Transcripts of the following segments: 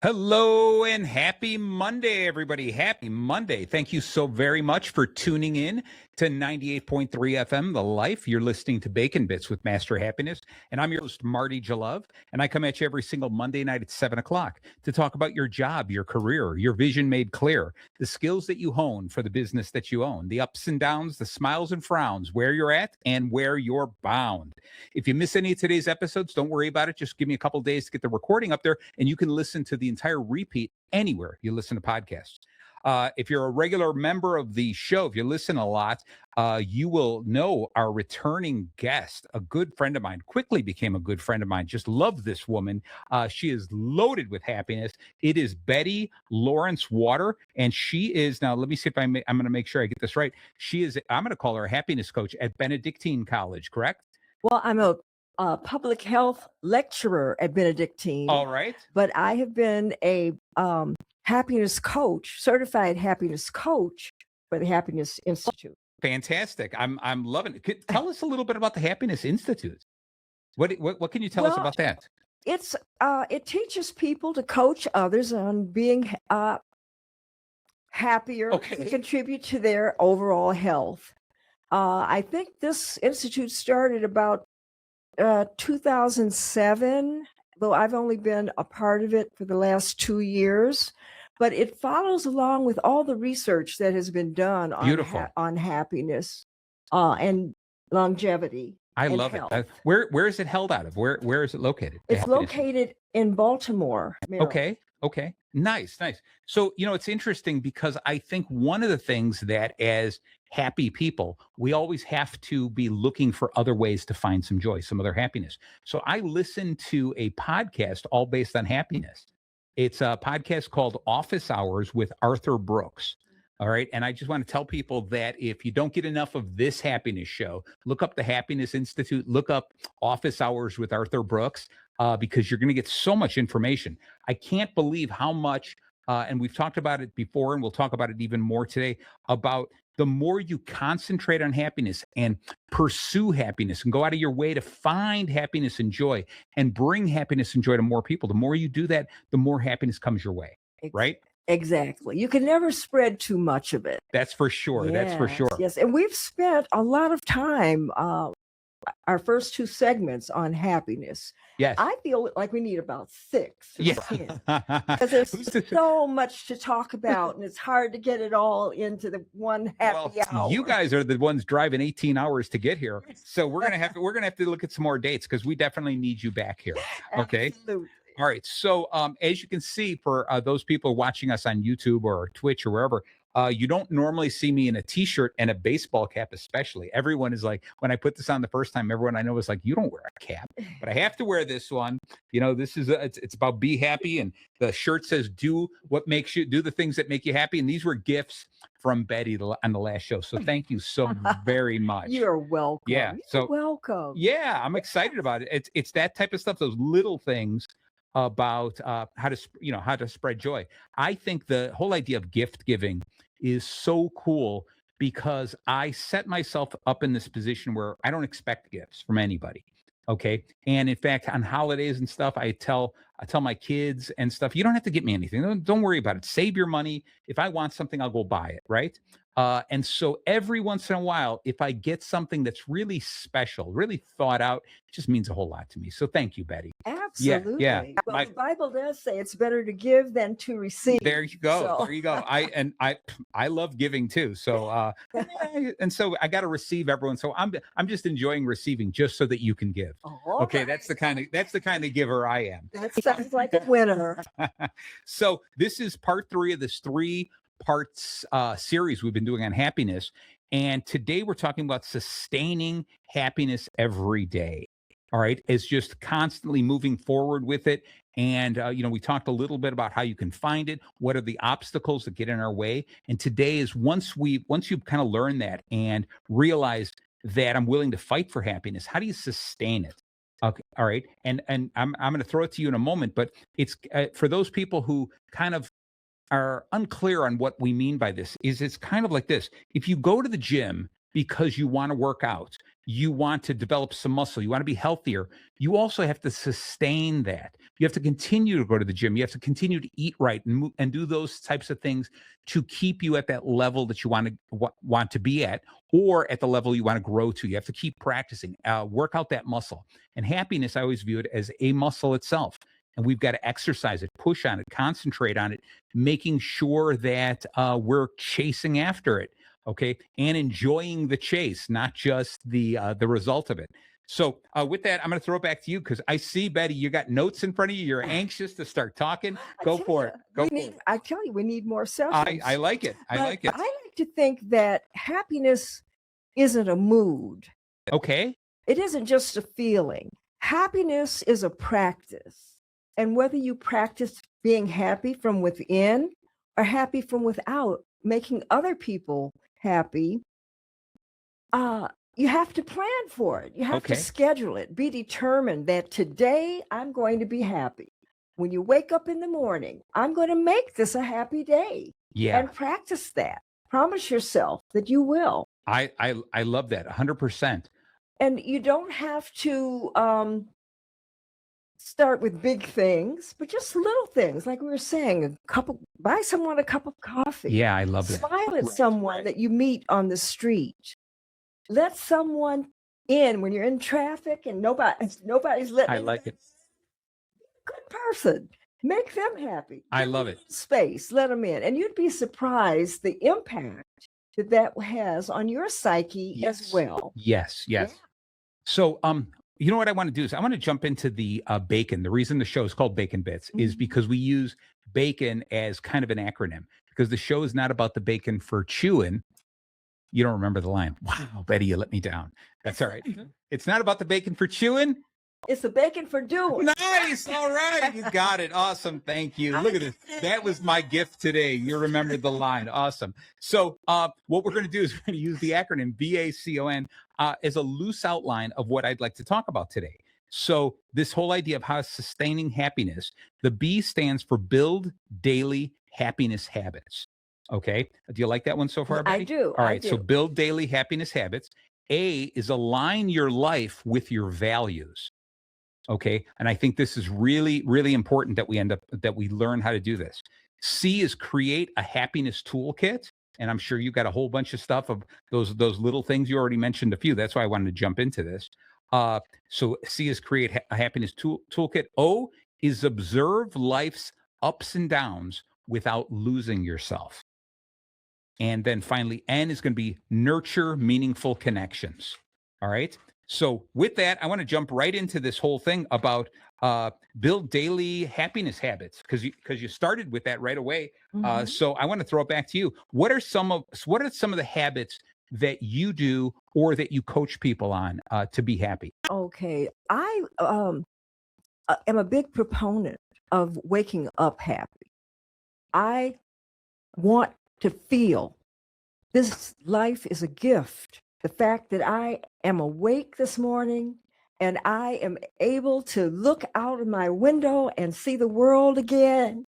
Hello and happy Monday, everybody. Happy Monday. Thank you so very much for tuning in to 98.3 FM, The Life. You're listening to Bacon Bits with Master Happiness. And I'm your host, Marty Jalove. And I come at you every single Monday night at 7 o'clock to talk about your job, your career, your vision made clear, the skills that you hone for the business that you own, the ups and downs, the smiles and frowns, where you're at and where you're bound. If you miss any of today's episodes, don't worry about it. Just give me a couple days to get the recording up there, and you can listen to the entire repeat anywhere you listen to podcasts. If you're a regular member of the show, if you listen a lot, you will know our returning guest, a good friend of mine, quickly became a good friend of mine. Just love this woman. She is loaded with happiness. It is Bette Lawrence-Water, and she is, now let me see if I'm going to make sure I get this right. I'm going to call her a happiness coach at Benedictine College, correct? Well, I'm a public health lecturer at Benedictine. All right. But I have been a happiness coach, certified happiness coach for the Happiness Institute. Fantastic. I'm loving it. Tell us a little bit about the Happiness Institute. What can you tell us about that? It teaches people to coach others on being happier, to contribute to their overall health. I think this institute started about 2007, though I've only been a part of it for the last 2 years. But it follows along with all the research that has been done on happiness and longevity. I love health. it. Where is it held out of? Where is it located? It's located in Baltimore, Maryland. Okay. Nice. So, it's interesting because I think one of the things that as happy people, we always have to be looking for other ways to find some joy, some other happiness. So I listened to a podcast all based on happiness. It's a podcast called Office Hours with Arthur Brooks. All right. And I just want to tell people that if you don't get enough of this happiness show, look up the Happiness Institute, look up Office Hours with Arthur Brooks, because you're going to get so much information. I can't believe how much, and we've talked about it before, and we'll talk about it even more today, about the more you concentrate on happiness and pursue happiness and go out of your way to find happiness and joy and bring happiness and joy to more people, the more you do that, the more happiness comes your way, right? Exactly. You can never spread too much of it. That's for sure. That's for sure. Yes. And we've spent a lot of time, our first 2 segments on happiness. Yes. I feel like we need about 6. Yeah. Because there's so much to talk about, and it's hard to get it all into the one happy hour. You guys are the ones driving 18 hours to get here. So we're gonna have to look at some more dates because we definitely need you back here. Okay. Absolutely. All right. So as you can see, for those people watching us on YouTube or Twitch or wherever, you don't normally see me in a t-shirt and a baseball cap, especially. Everyone is like, when I put this on the first time, everyone I know is like, you don't wear a cap. But I have to wear this one. This is it's about be happy. And the shirt says, do the things that make you happy. And these were gifts from Bette on the last show. So thank you so very much. You're welcome. Yeah. You're welcome. Yeah, I'm excited about it. It's that type of stuff, those little things about how to spread joy. I think the whole idea of gift giving is so cool because I set myself up in this position where I don't expect gifts from anybody. Okay. And in fact, on holidays and stuff, I tell my kids and stuff, you don't have to get me anything. Don't worry about it. Save your money. If I want something, I'll go buy it. Right. And so every once in a while, if I get something that's really special, really thought out, it just means a whole lot to me. So thank you, Bette. Absolutely. Yeah. Well, the Bible does say it's better to give than to receive. There you go. So. There you go. I love giving too. So and so I got to receive everyone. So I'm just enjoying receiving just so that you can give. Okay, right. That's the kind of giver I am. That sounds like a winner. So this is part 3 of this 3-parts series we've been doing on happiness. And today we're talking about sustaining happiness every day. All right. It's just constantly moving forward with it. And, we talked a little bit about how you can find it. What are the obstacles that get in our way? And today is once you've kind of learned that and realized that I'm willing to fight for happiness, how do you sustain it? Okay. All right. And I'm going to throw it to you in a moment, but it's for those people who kind of are unclear on what we mean by this, it's kind of like this. If you go to the gym because you want to work out, You want to develop some muscle. You want to be healthier. You also have to sustain that. You have to continue to go to the gym. You have to continue to eat right and do those types of things to keep you at that level that you want to be at, or at the level you want to grow to. You have to keep practicing, work out that muscle. And happiness, I always view it as a muscle itself. And we've got to exercise it, push on it, concentrate on it, making sure that we're chasing after it. Okay, and enjoying the chase, not just the result of it. So with that, I'm going to throw it back to you because I see, Betty, you got notes in front of you. You're anxious to start talking. Go for it. Go for it. I tell you, we need more sessions. I like it. I like it. I like to think that happiness isn't a mood. Okay. It isn't just a feeling. Happiness is a practice. And whether you practice being happy from within or happy from without, making other people happy, you have to plan for it. You have to schedule it. Be determined that today I'm going to be happy. When you wake up in the morning, I'm going to make this a happy day. Yeah. And practice that. Promise yourself that you will. I love that 100%. And you don't have to start with big things, but just little things. Like we were saying, buy someone a cup of coffee. Yeah, I love that. Smile at someone that you meet on the street. Let someone in when you're in traffic and nobody's letting. I like it. Good person. Make them happy. I love it. Space. Let them in. And you'd be surprised the impact that has on your psyche as well. Yes. Yeah. So, you know what I want to do is I want to jump into the bacon. The reason the show is called Bacon Bits is because we use bacon as kind of an acronym, because the show is not about the bacon for chewing. You don't remember the line. Wow, Betty, you let me down. That's all right. It's not about the bacon for chewing. It's the bacon for doing. Nice. All right. You got it. Awesome. Thank you. Look at this. That was my gift today. You remembered the line. Awesome. So what we're going to do is we're going to use the acronym BACON as a loose outline of what I'd like to talk about today. So this whole idea of how sustaining happiness, the B stands for build daily happiness habits. Okay. Do you like that one so far, Betty? I do. All right. So build daily happiness habits. A is align your life with your values. Okay. And I think this is really, really important that we learn how to do this. C is create a happiness toolkit. And I'm sure you've got a whole bunch of stuff of those little things. You already mentioned a few. That's why I wanted to jump into this. So C is create a happiness toolkit. O is observe life's ups and downs without losing yourself. And then finally, N is going to be nurture meaningful connections. All right. So with that, I want to jump right into this whole thing about build daily happiness habits, because you started with that right away. So I want to throw it back to you. What are some of the habits that you do or that you coach people on to be happy? Okay, I am a big proponent of waking up happy. I want to feel this life is a gift. The fact that I am awake this morning and I am able to look out of my window and see the world again,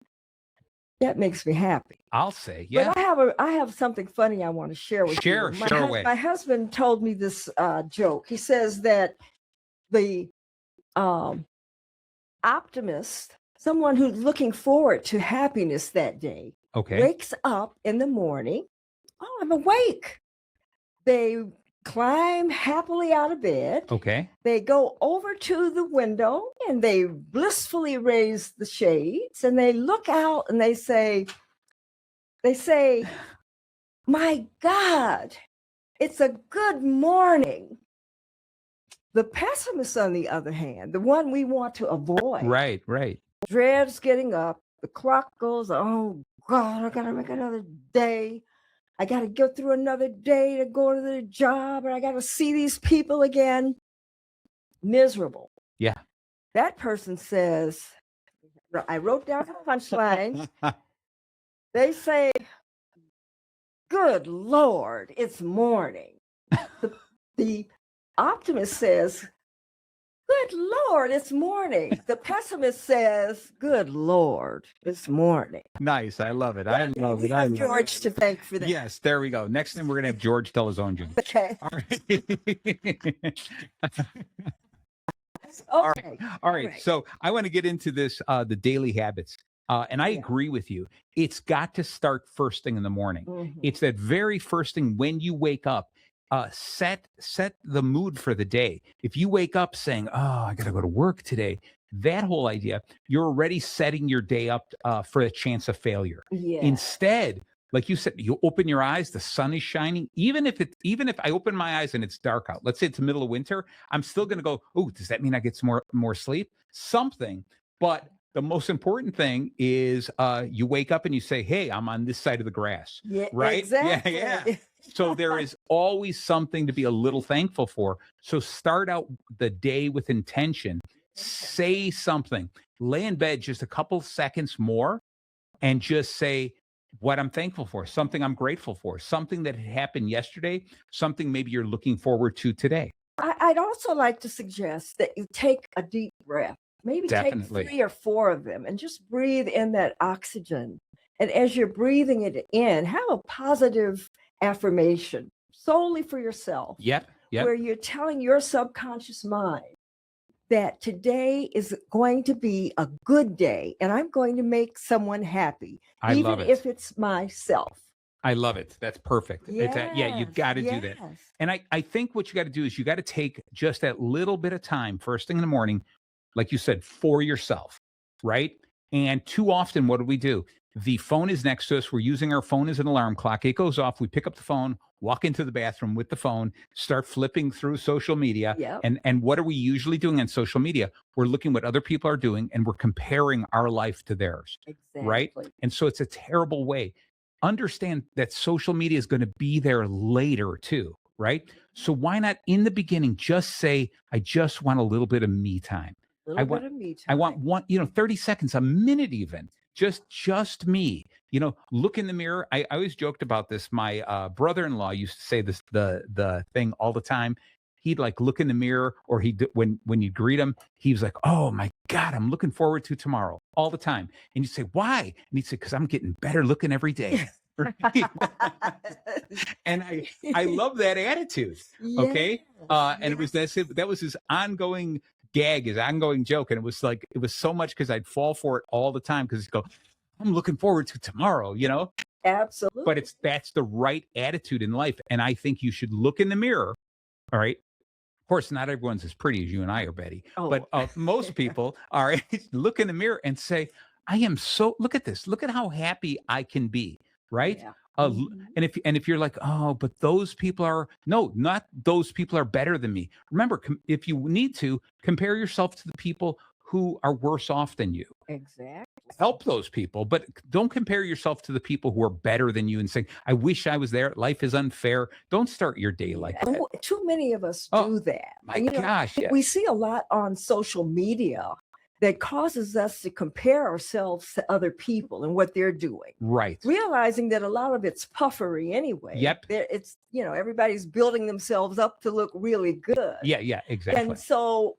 that makes me happy. I'll say, yeah. But I have something funny I want to share with you. Share away. My husband told me this joke. He says that the optimist, someone who's looking forward to happiness that day, wakes up in the morning. Oh, I'm awake. They climb happily out of bed. Okay. They go over to the window and they blissfully raise the shades and they look out and they say, my God, it's a good morning. The pessimist, on the other hand, the one we want to avoid. Right. Dreads getting up. The clock goes, oh God, I got to make another day. I got to go through another day to go to the job, and I got to see these people again. Miserable. Yeah. That person says, I wrote down the punchline. They say, good Lord, it's morning. The optimist says, Good Lord, it's morning. The pessimist says, good Lord, it's morning. Nice. I love it. I love it. I have George to thank for that. Yes, there we go. Next time we're going to have George tell his own joke. Okay. All right. Okay. All right. So I want to get into this, the daily habits. And I agree with you. It's got to start first thing in the morning. Mhm. It's that very first thing when you wake up. Set the mood for the day. If you wake up saying, "Oh, I got to go to work today," that whole idea, you're already setting your day up for a chance of failure. Yeah. Instead, like you said, you open your eyes, the sun is shining. Even if I open my eyes and it's dark out, let's say it's the middle of winter, I'm still going to go, "Oh, does that mean I get some more sleep?" Something, but the most important thing is you wake up and you say, "Hey, I'm on this side of the grass." Yeah, right? exactly. Yeah. So there is always something to be a little thankful for. So start out the day with intention. Say something. Lay in bed just a couple seconds more and just say what I'm thankful for, something I'm grateful for, something that had happened yesterday, something maybe you're looking forward to today. I'd also like to suggest that you take a deep breath. Maybe Definitely. take 3 or 4 of them and just breathe in that oxygen. And as you're breathing it in, have a positive affirmation solely for yourself. Yep. Where you're telling your subconscious mind that today is going to be a good day and I'm going to make someone happy, I love even it. if it's myself. I love it. That's perfect. Yeah, you got to do that. Yes. And I think what you got to do is you got to take just that little bit of time first thing in the morning, like you said, for yourself, right? And too often, what do? The phone is next to us. We're using our phone as an alarm clock. It goes off. We pick up the phone, walk into the bathroom with the phone, start flipping through social media. Yep. And what are we usually doing on social media? We're looking what other people are doing and we're comparing our life to theirs. Exactly. Right? And so it's a terrible way. Understand that social media is going to be there later too, right? So why not in the beginning just say, I just want a little bit of me time. Little bit of me time. I want 30 seconds, a minute even, just me, look in the mirror. I always joked about this. My brother-in-law used to say this, the thing all the time. He'd like look in the mirror or when you greet him, he was like, "Oh my God, I'm looking forward to tomorrow," all the time. And you say, "Why?" And he'd say, "Because I'm getting better looking every day." And I love that attitude. Okay. And it was that was his ongoing gag, his ongoing joke. And it was so much because I'd fall for it all the time because he'd go, "I'm looking forward to tomorrow," Absolutely. But that's the right attitude in life. And I think you should look in the mirror. All right. Of course, not everyone's as pretty as you and I are, Betty, but most people are. Look in the mirror and say, look at this. Look at how happy I can be. Right. Yeah. And if you're like, "Oh, but those people not those people are better than me." Remember, if you need to compare yourself to the people who are worse off than you. Exactly. Help those people, but don't compare yourself to the people who are better than you and say, "I wish I was there. Life is unfair." Don't start your day like that. Too many of us do that. My gosh. Yeah. We see a lot on social media that causes us to compare ourselves to other people and what they're doing. Right. Realizing that a lot of it's puffery anyway. Yep. It's, everybody's building themselves up to look really good. Yeah, exactly. And so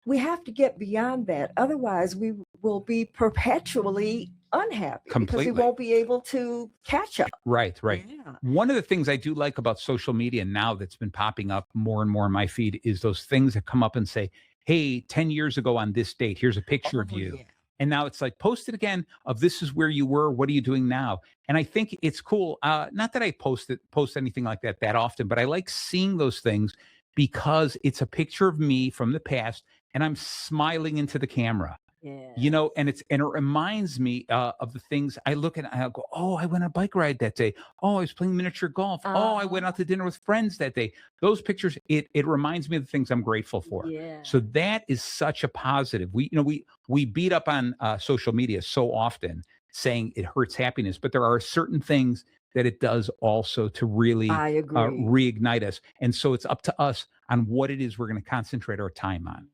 we have to get beyond that. Otherwise, we will be perpetually unhappy Completely. because we won't be able to catch up. Right. Yeah. One of the things I do like about social media now that's been popping up more and more in my feed is those things that come up and say, "Hey, 10 years ago on this date, here's a picture of you." Yeah. And now it's like, post it again of this is where you were. What are you doing now? And I think it's cool. Not that I post anything like that often, but I like seeing those things because it's a picture of me from the past and I'm smiling into the camera. Yeah. And it reminds me of the things I look at. And I go, "Oh, I went on a bike ride that day. Oh, I was playing miniature golf. Oh, I went out to dinner with friends that day." Those pictures, it reminds me of the things I'm grateful for. Yeah. So that is such a positive. We beat up on social media so often saying it hurts happiness, but there are certain things that it does also to really I agree. reignite us. And so it's up to us on what it is we're going to concentrate our time on.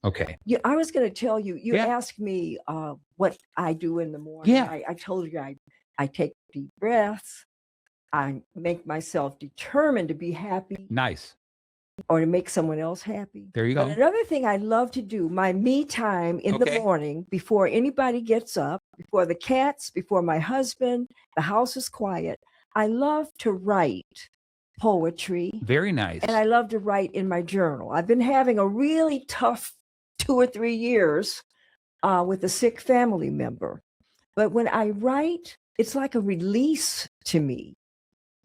Okay. Yeah, I was going to tell you. You Yeah. asked me what I do in the morning. Yeah. I told you I take deep breaths. I make myself determined to be happy. Nice. or to make someone else happy. There you But go. another thing I love to do, my me time in the morning, before anybody gets up, before the cats, before my husband, the house is quiet. I love to write poetry. Very nice. And I love to write in my journal. I've been having a really tough 2 or 3 years with a sick family member. But when I write, it's like a release to me.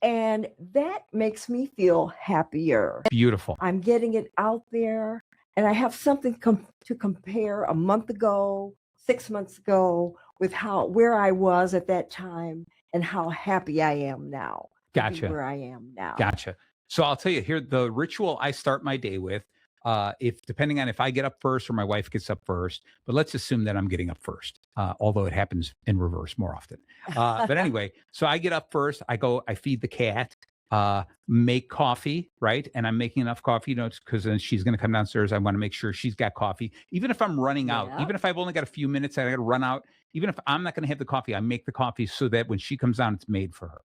And that makes me feel happier. Beautiful. I'm getting it out there, and I have something to compare a month ago, 6 months ago, with where I was at that time and how happy I am now. Gotcha. Where I am now. Gotcha. So I'll tell you here, the ritual I start my day with, depending on if I get up first or my wife gets up first, but let's assume that I'm getting up first, although it happens in reverse more often. But anyway, so I get up first, I feed the cat, make coffee, right? And I'm making enough coffee, because then she's going to come downstairs. I want to make sure she's got coffee. Even if I'm running out, even if I've only got a few minutes, I got to run out. Even if I'm not going to have the coffee, I make the coffee so that when she comes down, it's made for her.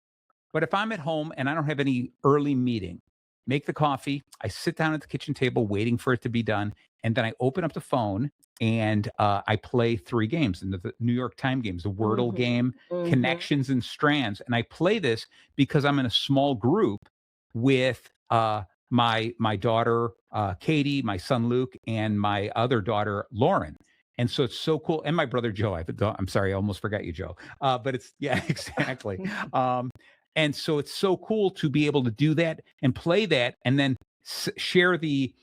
But if I'm at home and I don't have any early meeting, make the coffee, I sit down at the kitchen table waiting for it to be done, and then I open up the phone and I play 3 games, the New York Time games, the Wordle game, Connections and Strands. And I play this because I'm in a small group with my daughter, Katie, my son, Luke, and my other daughter, Lauren. And so it's so cool. And my brother, Joe. I'm sorry, I almost forgot you, Joe. But it's, yeah, exactly. And so it's so cool to be able to do that and play that and then share the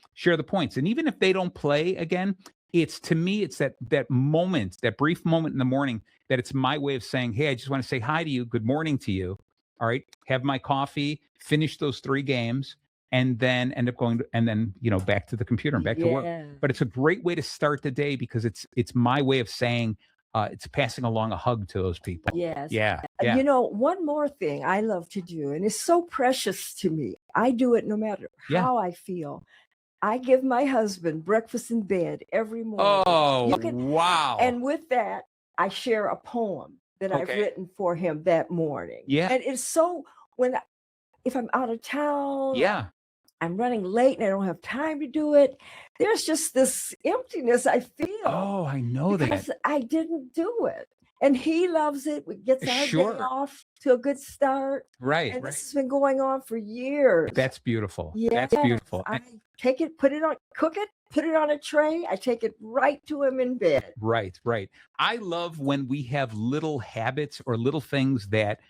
points. And even if they don't play again, to me, it's that moment, that brief moment in the morning that it's my way of saying, hey, I just want to say hi to you. Good morning to you. All right. Have my coffee, finish those 3 games, and then end up going back to the computer and back to work. But it's a great way to start the day because it's my way of saying, it's passing along a hug to those people. Yes. Yeah. One more thing I love to do, and it's so precious to me. I do it no matter how I feel. I give my husband breakfast in bed every morning. Oh, wow. And with that, I share a poem that I've written for him that morning. Yeah. And it's so, if I'm out of town, I'm running late and I don't have time to do it, there's just this emptiness I feel. Oh, I know because that. I didn't do it. And he loves it. We get our day off to a good start. Right. And this has been going on for years. That's beautiful. Yes. That's beautiful. I take it, cook it, put it on a tray. I take it right to him in bed. Right. I love when we have little habits or little things that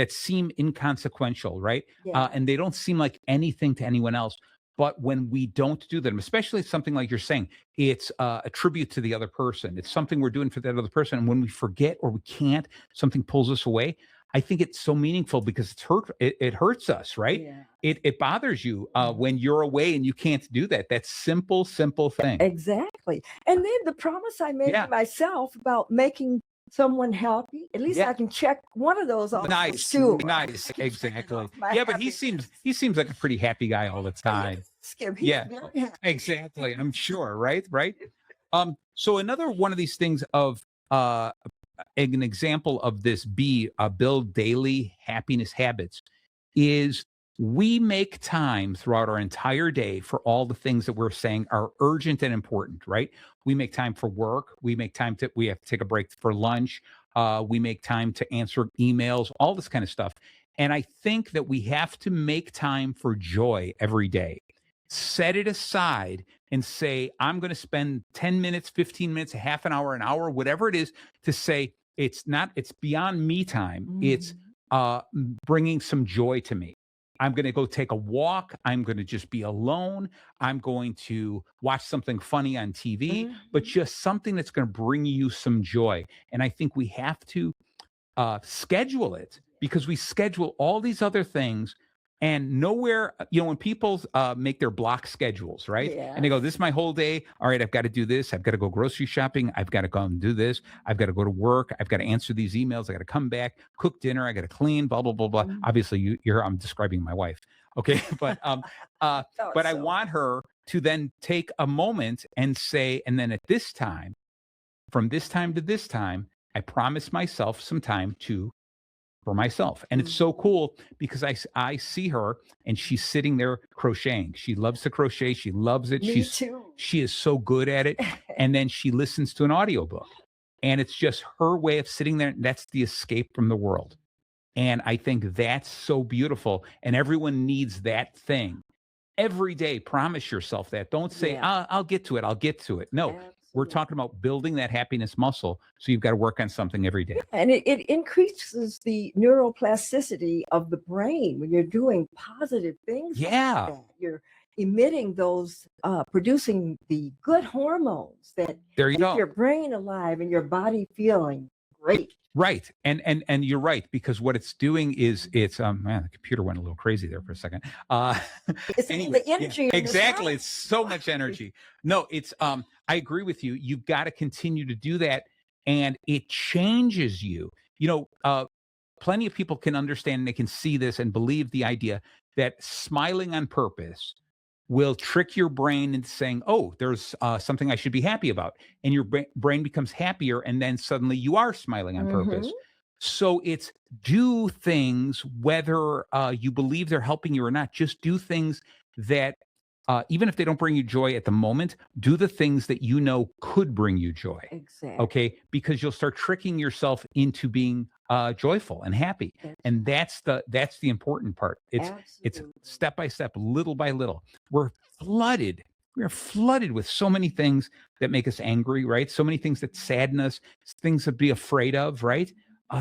seem inconsequential, right? Yeah. And they don't seem like anything to anyone else. But when we don't do them, especially something like you're saying, it's a tribute to the other person. It's something we're doing for that other person. And when we forget or we can't, something pulls us away. I think it's so meaningful because it hurts us, right? Yeah. It bothers you when you're away and you can't do that. That simple thing. Exactly. And then the promise I made to myself about making someone happy, at least I can check one of those off. Nice, exactly. Yeah, but he seems like a pretty happy guy all the time. Skip, he's very happy. Exactly. I'm sure, right? So another one of these things of an example of this build daily happiness habits is we make time throughout our entire day for all the things that we're saying are urgent and important, right? We make time for work. We have to take a break for lunch. We make time to answer emails, all this kind of stuff. And I think that we have to make time for joy every day. Set it aside and say, I'm going to spend 10 minutes, 15 minutes, a half an hour, whatever it is, to say it's beyond me time. It's bringing some joy to me. I'm going to go take a walk. I'm going to just be alone. I'm going to watch something funny on TV, but just something that's going to bring you some joy. And I think we have to schedule it because we schedule all these other things. And nowhere, when people make their block schedules, right? Yeah. And they go, this is my whole day. All right, I've got to do this. I've got to go grocery shopping. I've got to go and do this. I've got to go to work. I've got to answer these emails. I got to come back, cook dinner. I got to clean, blah, blah, blah, blah. Obviously, I'm describing my wife. Okay. But, I want her to then take a moment and say, and then at this time, from this time to this time, I promise myself some time to for myself. And it's so cool because I see her and she's sitting there crocheting. She loves to crochet. She loves it. Me too. She is so good at it. And then she listens to an audiobook. And it's just her way of sitting there. That's the escape from the world. And I think that's so beautiful. And everyone needs that thing. Every day, promise yourself that. Don't say, I'll get to it. I'll get to it. No, we're talking about building that happipiness muscle. So you've got to work on something every day. And it increases the neuroplasticity of the brain when you're doing positive things. Yeah. Like that. You're emitting those, producing the good hormones that keep your brain alive and your body feeling great. Right. And you're right, because what it's doing is man, the computer went a little crazy there for a second. It's anyway, the energy. Exactly. It's so much energy. No, it's I agree with you. You've got to continue to do that. And it changes you. Plenty of people can understand and they can see this and believe the idea that smiling on purpose will trick your brain into saying, oh, there's something I should be happy about. And your brain becomes happier. And then suddenly you are smiling on purpose. So it's do things, whether you believe they're helping you or not, just do things that, even if they don't bring you joy at the moment, do the things that you know could bring you joy. Exactly. Okay. Because you'll start tricking yourself into being joyful and happy. And that's the important part. It's step by step, little by little. We're flooded with so many things that make us angry, right? So many things that sadden us, things to be afraid of, right?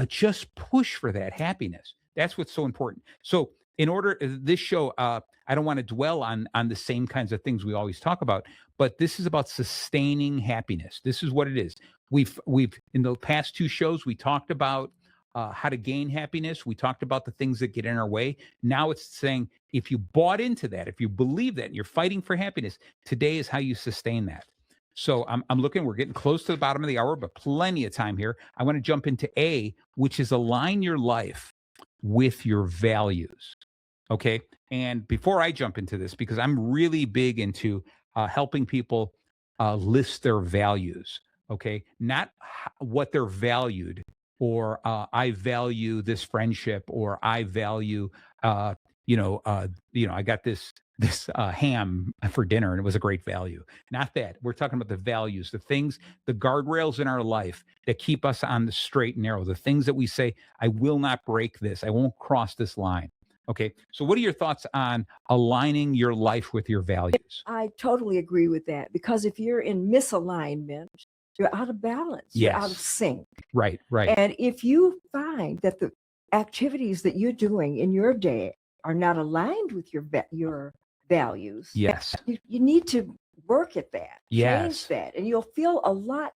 Just push for that happiness. That's what's so important. So in order, this show, I don't want to dwell on the same kinds of things we always talk about, but this is about sustaining happiness. This is what it is. We've in the past 2 shows, we talked about how to gain happiness. We talked about the things that get in our way. Now it's saying, if you bought into that, if you believe that, and you're fighting for happiness, today is how you sustain that. So I'm looking, we're getting close to the bottom of the hour, but plenty of time here. I want to jump into A, which is align your life with your values. Okay. And before I jump into this, because I'm really big into helping people list their values. Okay. Not what they're valued, or I value this friendship, or I value, I got this ham for dinner and it was a great value. Not that. We're talking about the values, the things, the guardrails in our life that keep us on the straight and narrow, the things that we say, I will not break this. I won't cross this line. Okay. So what are your thoughts on aligning your life with your values? I totally agree with that, because if you're in misalignment, you're out of balance. Yes. You're out of sync. Right. And if you find that the activities that you're doing in your day are not aligned with your values, yes, you need to work at that. Yes. Change that, and you'll feel a lot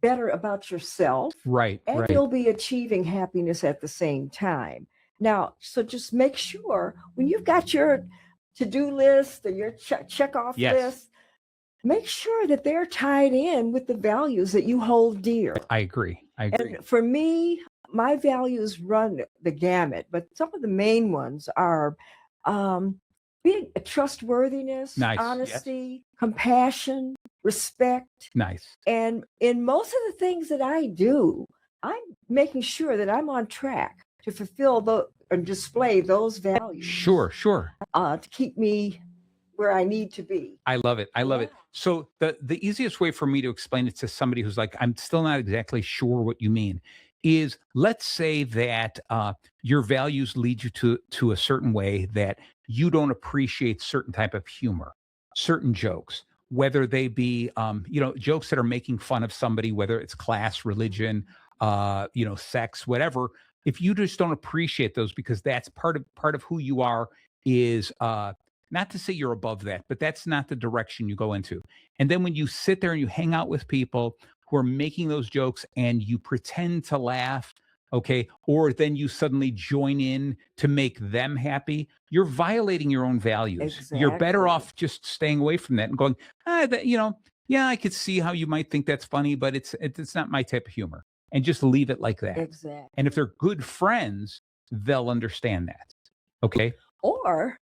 better about yourself. Right. And you'll be achieving happiness at the same time. Now, so just make sure when you've got your to-do list or your check-off list, make sure that they're tied in with the values that you hold dear. I agree. And for me, my values run the gamut, but some of the main ones are being trustworthiness, honesty, compassion, respect. Nice. And in most of the things that I do, I'm making sure that I'm on track to fulfill and display those values. Sure. To keep me where I need to be. I love it. So the easiest way for me to explain it to somebody who's like, I'm still not exactly sure what you mean, is let's say that your values lead you to a certain way that you don't appreciate certain type of humor, certain jokes, whether they be, jokes that are making fun of somebody, whether it's class, religion, sex, whatever. If you just don't appreciate those, because that's part of who you are, is not to say you're above that, but that's not the direction you go into. And then when you sit there and you hang out with people who are making those jokes and you pretend to laugh, okay, or then you suddenly join in to make them happy, you're violating your own values. Exactly. You're better off just staying away from that and going, I could see how you might think that's funny, but it's not my type of humor. And just leave it like that. Exactly. And if they're good friends, they'll understand that. Okay. Or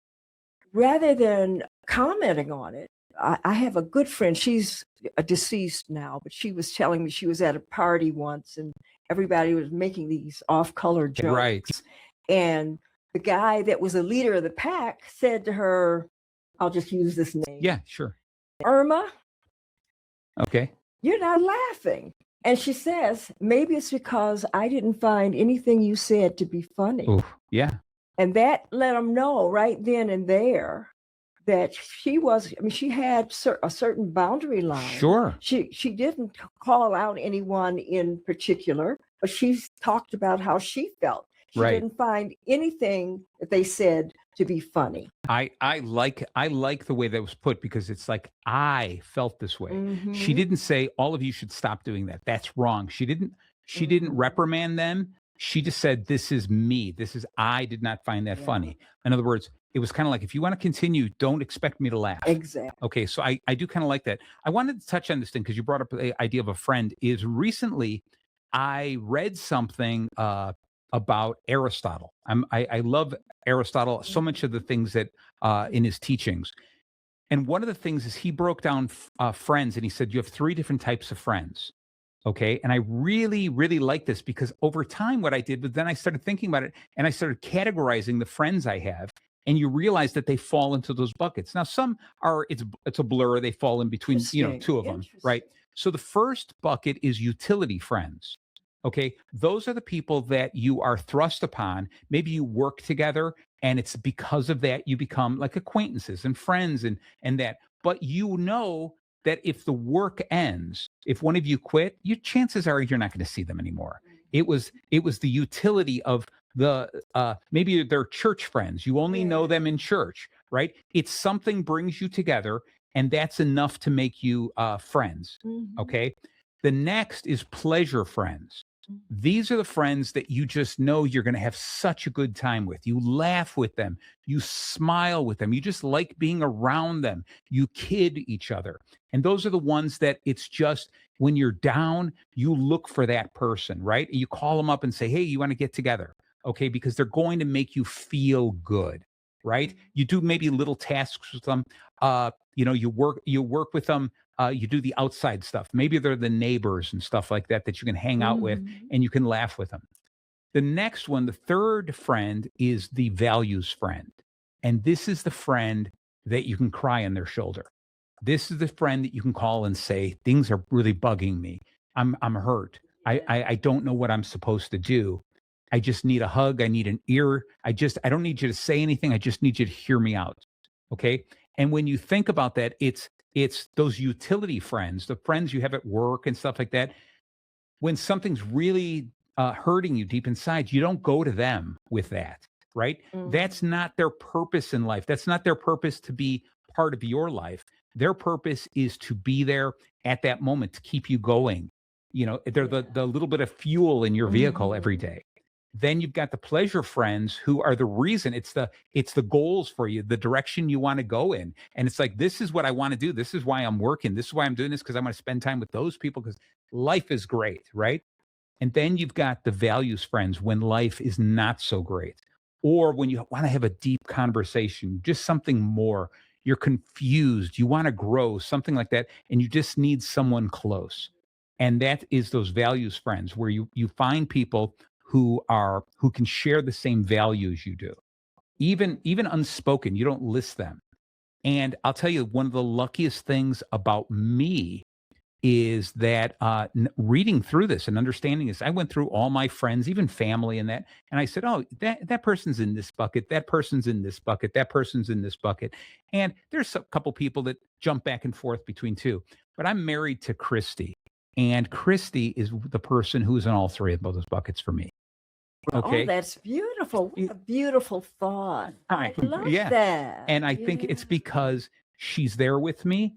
rather than commenting on it, I have a good friend. She's deceased now, but she was telling me she was at a party once, and everybody was making these off-color jokes. Right. And the guy that was a leader of the pack said to her, I'll just use this name. Yeah, sure. Irma. Okay. You're not laughing. And she says, maybe it's because I didn't find anything you said to be funny. Oof, yeah. And that let them know right then and there that she had a certain boundary line. Sure. She didn't call out anyone in particular, but she talked about how she felt. She didn't find anything that they said to be funny. I like the way that was put, because it's like, I felt this way. Mm-hmm. She didn't say all of you should stop doing that. That's wrong. She didn't reprimand them. She just said, this is me. I did not find that funny. In other words, it was kind of like, if you want to continue, don't expect me to laugh. Exactly. Okay. So I do kind of like that. I wanted to touch on this thing because you brought up the idea of a friend. Is recently I read something about Aristotle. I love Aristotle, so much of the things that in his teachings. And one of the things is he broke down friends, and he said, you have 3 different types of friends. Okay. And I really, really like this, because over time, what I did was then I started thinking about it, and I started categorizing the friends I have. And you realize that they fall into those buckets. Now, some are, it's a blur. They fall in between, 2 of them. Right. So the first bucket is utility friends. Okay. Those are the people that you are thrust upon. Maybe you work together, and it's because of that you become like acquaintances and friends and that. But that if the work ends, if one of you quit, your chances are you're not going to see them anymore. It was the utility of the maybe they're church friends. You only know them in church, right? It's something brings you together, and that's enough to make you friends. Mm-hmm. Okay. The next is pleasure friends. These are the friends that you just know you're going to have such a good time with. You laugh with them. You smile with them. You just like being around them. You kid each other. And those are the ones that it's just when you're down, you look for that person, right? You call them up and say, hey, you want to get together? Okay, because they're going to make you feel good, right? You do maybe little tasks with them. You work with them. You do the outside stuff. Maybe they're the neighbors and stuff like that you can hang out with, and you can laugh with them. The next one, the third friend, is the values friend. And this is the friend that you can cry on their shoulder. This is the friend that you can call and say, things are really bugging me. I'm hurt. I don't know what I'm supposed to do. I just need a hug. I need an ear. I don't need you to say anything. I just need you to hear me out. Okay. And when you think about that, it's those utility friends, the friends you have at work and stuff like that. When something's really hurting you deep inside, you don't go to them with that, right? Mm-hmm. That's not their purpose in life. That's not their purpose to be part of your life. Their purpose is to be there at that moment to keep you going. They're the little bit of fuel in your vehicle every day. Then you've got the pleasure friends, who are the reason. It's the goals for you, the direction you want to go in. And it's like, this is what I want to do. This is why I'm working. This is why I'm doing this, because I want to spend time with those people, because life is great, right? And then you've got the values friends when life is not so great, or when you want to have a deep conversation, just something more. You're confused. You want to grow, something like that. And you just need someone close. And that is those values friends, where you find people who can share the same values you do, even unspoken. You don't list them. And I'll tell you, one of the luckiest things about me is that reading through this and understanding this, I went through all my friends, even family, and I said, oh, that person's in this bucket, that person's in this bucket, that person's in this bucket. And there's a couple people that jump back and forth between 2, but I'm married to Christy, and Christy is the person who's in all 3 of those buckets for me. Okay. Oh, that's beautiful. What a beautiful thought. I love that. And I think it's because she's there with me.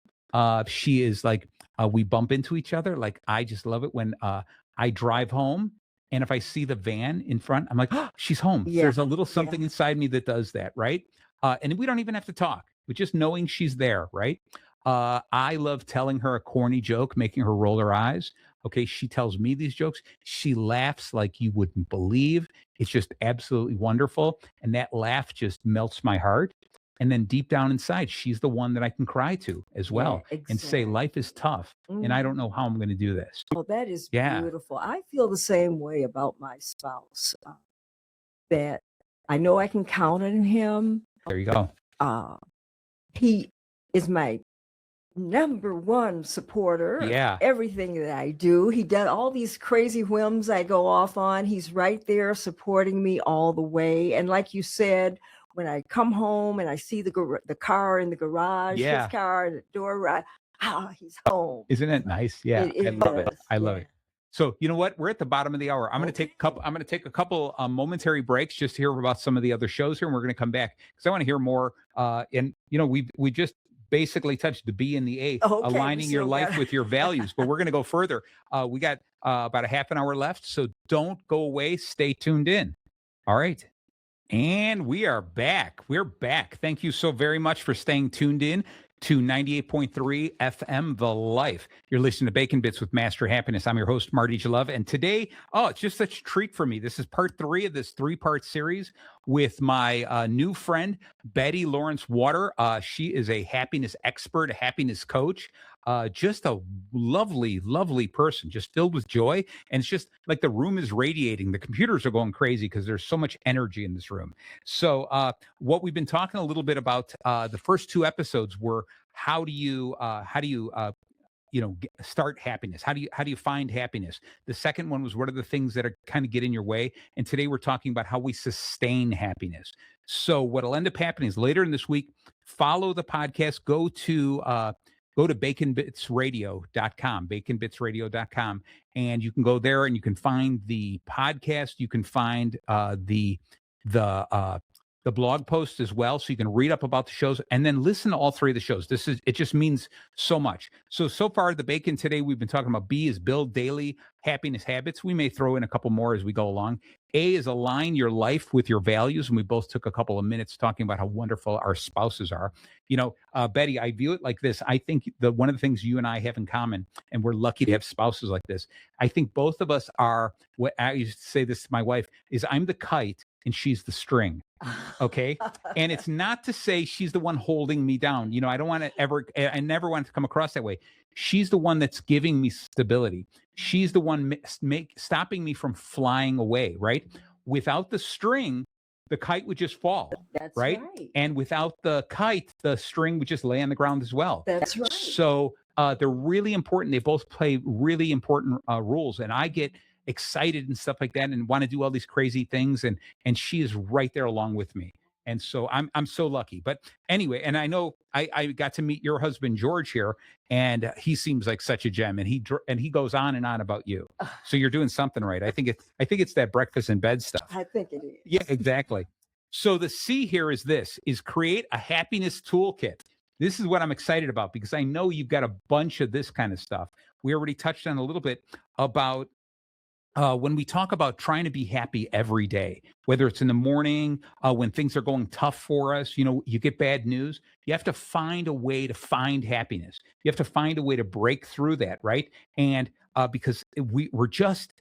She is like, we bump into each other. Like, I just love it when I drive home, and if I see the van in front, I'm like, oh, she's home. Yeah. There's a little something inside me that does that, right? And we don't even have to talk, but just knowing she's there, right? I love telling her a corny joke, making her roll her eyes. Okay, she tells me these jokes. She laughs like you wouldn't believe. It's just absolutely wonderful. And that laugh just melts my heart. And then deep down inside, she's the one that I can cry to as well and say, life is tough. And I don't know how I'm going to do this. Oh, that is beautiful. I feel the same way about my spouse, that I know I can count on him. There you go. He is my number one supporter. Yeah. Everything that I do. He does all these crazy whims I go off on. He's right there supporting me all the way. And like you said, when I come home and I see the car in the garage, his car and the door, right? He's home. Isn't it nice? Yeah, I love it. I love it. So you know what? We're at the bottom of the hour. I'm going to take a couple momentary breaks just to hear about some of the other shows here, and we're going to come back because I want to hear more. And you know, we just basically touched the B and the A, aligning your life with your values. But we're going to go further. We got about a half an hour left, so don't go away. Stay tuned in. All right. And we are back. We're back. Thank you so very much for staying tuned in to 98.3 FM, The Life. You're listening to Bacon Bits with Master Happiness. I'm your host, Marty Jalove. And today, it's just such a treat for me. This is part 3 of this 3-part series with my new friend, Bette Lawrence-Water. She is a happiness expert, a happiness coach. Just a lovely, lovely person, just filled with joy. And it's just like the room is radiating. The computers are going crazy because there's so much energy in this room. So what we've been talking a little bit about, the first 2 episodes were how do you start happiness? How do you find happiness? The second one was what are the things that are kind of get in your way? And today we're talking about how we sustain happiness. So what'll end up happening is later in this week, follow the podcast, go to baconbitsradio.com, baconbitsradio.com, and you can go there and you can find the podcast. You can find the blog post as well, so you can read up about the shows and then listen to all 3 of the shows. It just means so much. So far, the Bacon today, we've been talking about B is build daily happiness habits. We may throw in a couple more as we go along. A is align your life with your values. And we both took a couple of minutes talking about how wonderful our spouses are. You know, Bette, I view it like this. I think one of the things you and I have in common, and we're lucky to have spouses like this, I think both of us are, what I used to say this to my wife, is I'm the kite and she's the string. Okay. And it's not to say she's the one holding me down. You know, I never want it to come across that way. She's the one that's giving me stability. She's the one stopping me from flying away, right? Without the string, the kite would just fall. That's right. And without the kite, the string would just lay on the ground as well. That's right. So they're really important. They both play really important roles. And I get excited and stuff like that and want to do all these crazy things. And she is right there along with me. And so I'm so lucky. But anyway, and I know I got to meet your husband, George, here, and he seems like such a gem. And he goes on and on about you. So you're doing something right. I think it's that breakfast in bed stuff. I think it is. Yeah, exactly. So the C here is create a happiness toolkit. This is what I'm excited about because I know you've got a bunch of this kind of stuff. We already touched on a little bit about when we talk about trying to be happy every day, whether it's in the morning, when things are going tough for us, you know, you get bad news, you have to find a way to find happiness. You have to find a way to break through that, right? And because if you're just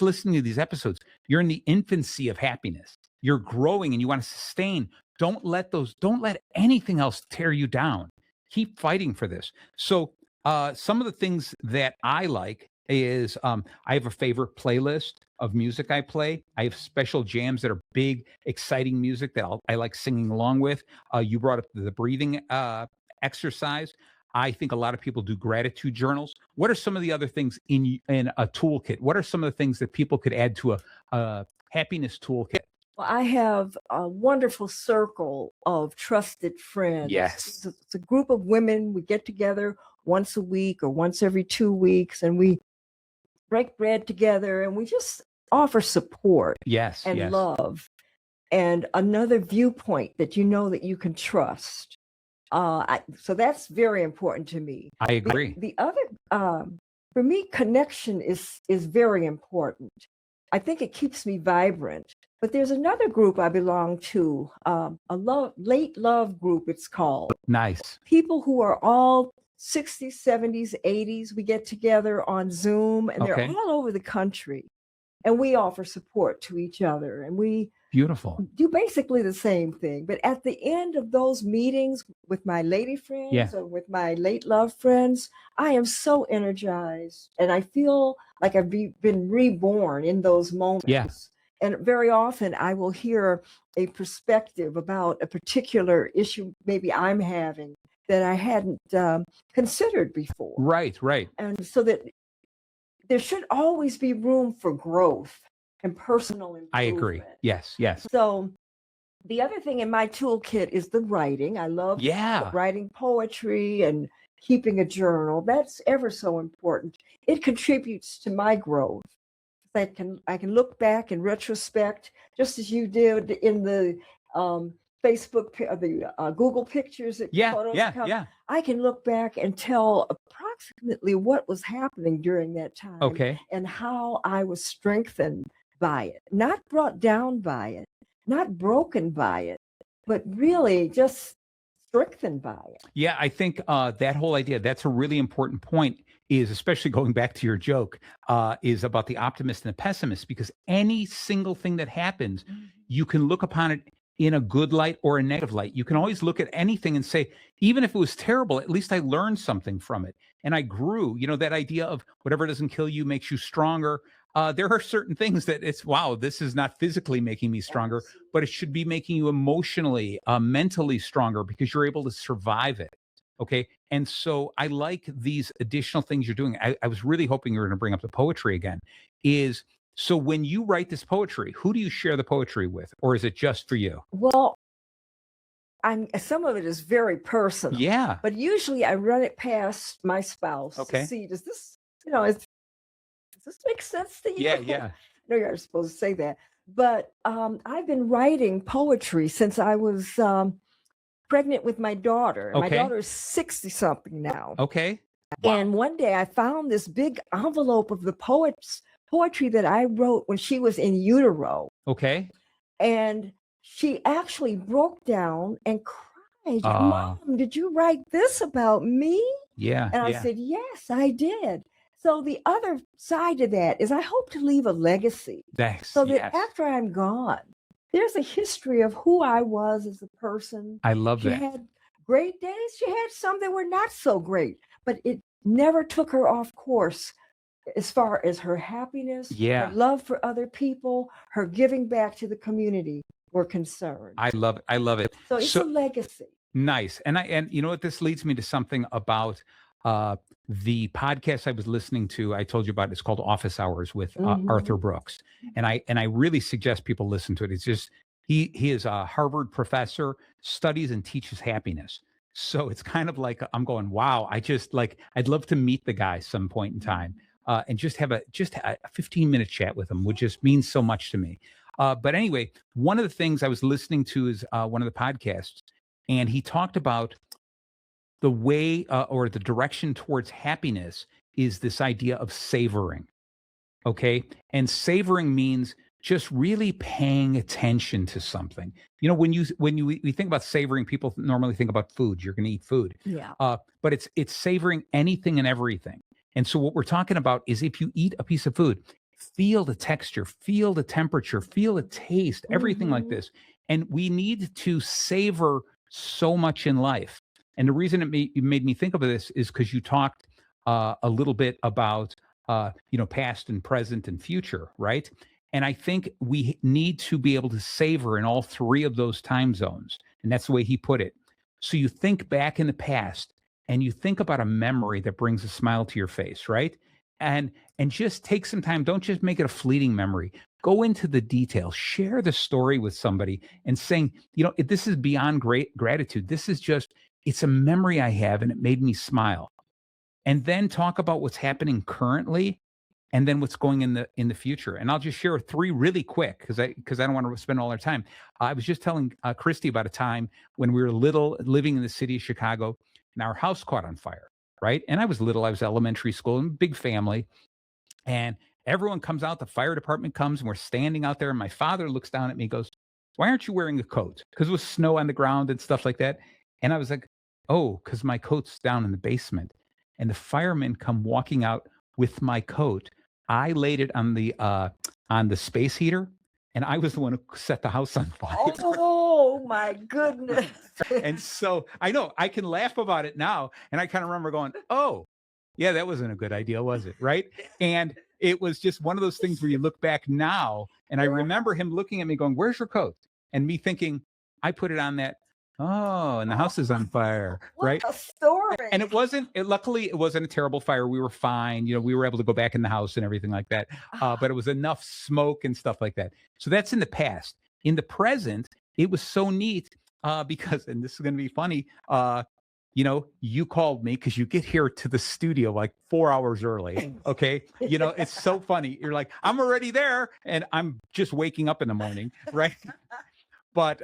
listening to these episodes, you're in the infancy of happiness. You're growing and you want to sustain. Don't let anything else tear you down. Keep fighting for this. So some of the things that I like is I have a favorite playlist of music I play. I have special jams that are big, exciting music that I like singing along with. You brought up the breathing exercise. I think a lot of people do gratitude journals. What are some of the other things in a toolkit? What are some of the things that people could add to a happiness toolkit? Well, I have a wonderful circle of trusted friends. Yes. It's a group of women. We get together once a week or once every 2 weeks, and we break bread together, and we just offer support and love and another viewpoint that you know that you can trust. So that's very important to me. I agree. The other, for me, connection is very important. I think it keeps me vibrant. But there's another group I belong to, late love group, it's called. Nice. People who are all 60s, 70s, 80s. We get together on Zoom, and they're all over the country. And we offer support to each other. And we Beautiful. do basically the same thing. But at the end of those meetings with my lady friends or with my late love friends, I am so energized and I feel like I've been reborn in those moments. Yeah. And very often I will hear a perspective about a particular issue maybe I'm having that I hadn't considered before. Right. And so that there should always be room for growth and personal improvement. I agree. Yes. So the other thing in my toolkit is the writing. I love writing poetry and keeping a journal. That's ever so important. It contributes to my growth. I can look back in retrospect, just as you did in the Facebook, the Google pictures that photos come. I can look back and tell approximately what was happening during that time. Okay. And how I was strengthened by it, not brought down by it, not broken by it, but really just strengthened by it. Yeah, I think that whole idea, that's a really important point, is especially going back to your joke, is about the optimist and the pessimist, because any single thing that happens, you can look upon it in a good light or a negative light. You can always look at anything and say, even if it was terrible, at least I learned something from it. And I grew, that idea of whatever doesn't kill you makes you stronger. There are certain things that it's, wow, this is not physically making me stronger, but it should be making you emotionally, mentally stronger because you're able to survive it. Okay. And so I like these additional things you're doing. I was really hoping you were going to bring up the poetry again. So when you write this poetry, who do you share the poetry with? Or is it just for you? Well, some of it is very personal. Yeah. But usually I run it past my spouse to see, does this, does this make sense to you? Yeah. No, you're not supposed to say that. But I've been writing poetry since I was pregnant with my daughter. My daughter is 60-something now. Okay. Wow. And one day I found this big envelope of the poetry that I wrote when she was in utero. Okay. And she actually broke down and cried, Mom, did you write this about me? Yeah. And I said, yes, I did. So the other side of that is I hope to leave a legacy. So that after I'm gone, there's a history of who I was as a person. I love that. She had great days. She had some that were not so great, but it never took her off course as far as her happiness, her love for other people, her giving back to the community were concerned. I love it. So it's a legacy. Nice. And you know what, this leads me to something about the podcast I was listening to. I told you about it's called Office Hours with Arthur Brooks. And I really suggest people listen to it. It's just he is a Harvard professor, studies and teaches happiness. So it's kind of like I'm going, wow, I'd love to meet the guy some point in time and just have a 15-minute chat with him, which just means so much to me. But anyway, one of the things I was listening to is one of the podcasts, and he talked about the way or the direction towards happiness is this idea of savoring. Okay. And savoring means just really paying attention to something. When we think about savoring, people normally think about food. You're going to eat food. Yeah. But it's savoring anything and everything. And so what we're talking about is if you eat a piece of food, feel the texture, feel the temperature, feel the taste, everything like this. And we need to savor so much in life. And the reason it made me think of this is because you talked a little bit about, past and present and future, right? And I think we need to be able to savor in all three of those time zones. And that's the way he put it. So you think back in the past and you think about a memory that brings a smile to your face, right? And just take some time. Don't just make it a fleeting memory. Go into the details. Share the story with somebody and saying, this is beyond great gratitude. This is just, it's a memory I have and it made me smile. And then talk about what's happening currently and then what's going in the future. And I'll just share three really quick because I don't want to spend all our time. I was just telling Christy about a time when we were little, living in the city of Chicago, and our house caught on fire, right? And I was little, I was elementary school and big family. And everyone comes out, the fire department comes, and we're standing out there. And my father looks down at me and goes, "Why aren't you wearing a coat?" Because it was snow on the ground and stuff like that. And I was like, "Oh, because my coat's down in the basement." And the firemen come walking out with my coat. I laid it on the space heater, and I was the one who set the house on fire. Oh my goodness. And so I know I can laugh about it now. And I kind of remember going, oh, yeah, that wasn't a good idea, was it? Right. And it was just one of those things where you look back now. And I remember him looking at me going, where's your coat? And me thinking, I put it on that. Oh, and the house is on fire. What right. a story. And luckily it wasn't a terrible fire. We were fine. We were able to go back in the house and everything like that. But it was enough smoke and stuff like that. So that's in the past. In the present, it was so neat because, and this is going to be funny, you called me because you get here to the studio like 4 hours early. Okay. It's so funny. You're like, I'm already there. And I'm just waking up in the morning. Right. But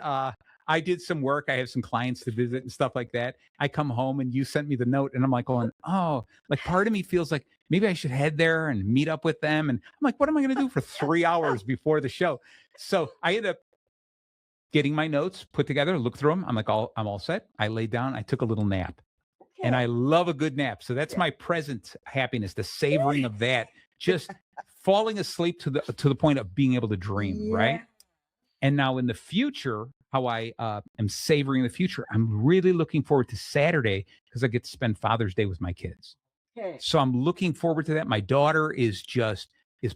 I did some work. I have some clients to visit and stuff like that. I come home and you sent me the note and I'm like going, oh, like part of me feels like maybe I should head there and meet up with them. And I'm like, what am I going to do for 3 hours before the show? So I ended up getting my notes put together, look through them. I'm like, I'm all set. I laid down. I took a little nap. And I love a good nap. So that's my present happiness, the savoring of that, just falling asleep to the point of being able to dream, right? And now in the future, how I am savoring the future, I'm really looking forward to Saturday because I get to spend Father's Day with my kids. Okay. So I'm looking forward to that. My daughter is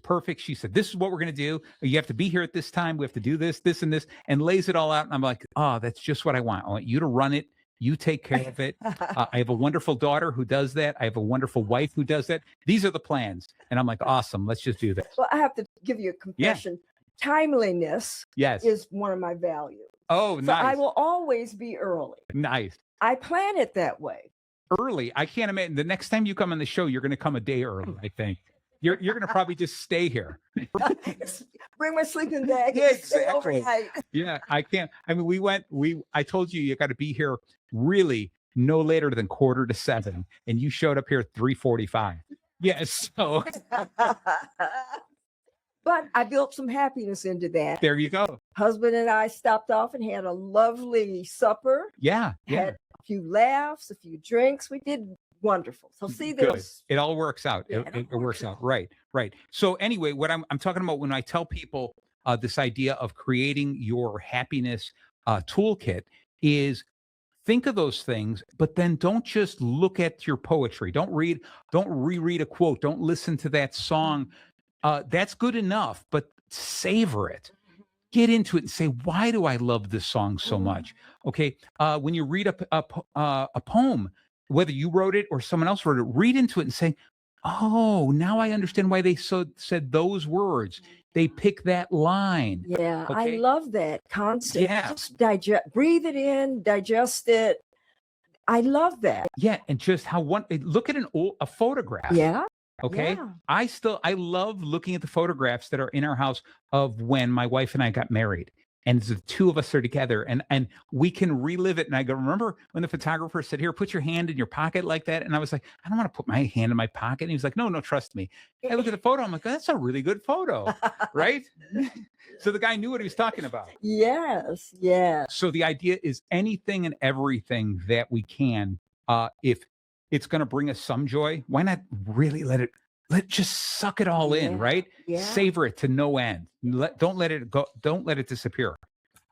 perfect. She said, this is what we're going to do. You have to be here at this time. We have to do this, this, and this, and lays it all out. And I'm like, oh, that's just what I want. I want you to run it. You take care of it. I have a wonderful daughter who does that. I have a wonderful wife who does that. These are the plans. And I'm like, awesome. Let's just do this. Well, I have to give you a confession. Yeah. Timeliness is one of my values. Oh, so nice. I will always be early. Nice. I plan it that way. Early. I can't imagine. The next time you come on the show, you're going to come a day early, I think. You're going to probably just stay here. Bring my sleeping bag. Yeah, exactly. Yeah, I can't. I mean, I told you got to be here really no later than 6:45, and you showed up here at 3:45. Yeah, so. But I built some happiness into that. There you go. Husband and I stopped off and had a lovely supper. Yeah. Had a few laughs, a few drinks. We did wonderful. So see, there's it all works out. It works out. Right. So anyway, what I'm talking about when I tell people this idea of creating your happiness toolkit is think of those things, but then don't just look at your poetry. Don't reread a quote. Don't listen to that song. That's good enough, but savor it. Get into it and say, why do I love this song so much? Okay. When you read a poem, whether you wrote it or someone else wrote it, read into it and say, oh, now I understand why they said those words. They pick that line. Yeah. Okay? I love that concept. Yeah. Just breathe it in, digest it. I love that. Yeah. And just look at a photograph. Yeah. Okay. Yeah. I love looking at the photographs that are in our house of when my wife and I got married. And the two of us are together and we can relive it. And I go, remember when the photographer said, here, put your hand in your pocket like that? And I was like, I don't want to put my hand in my pocket. And he was like, no, trust me. I look at the photo. I'm like, that's a really good photo. Right. So the guy knew what he was talking about. Yes. Yeah. So the idea is anything and everything that we can, if it's going to bring us some joy, why not really just suck it all in, right? Yeah. Savor it to no end. Don't let it go. Don't let it disappear.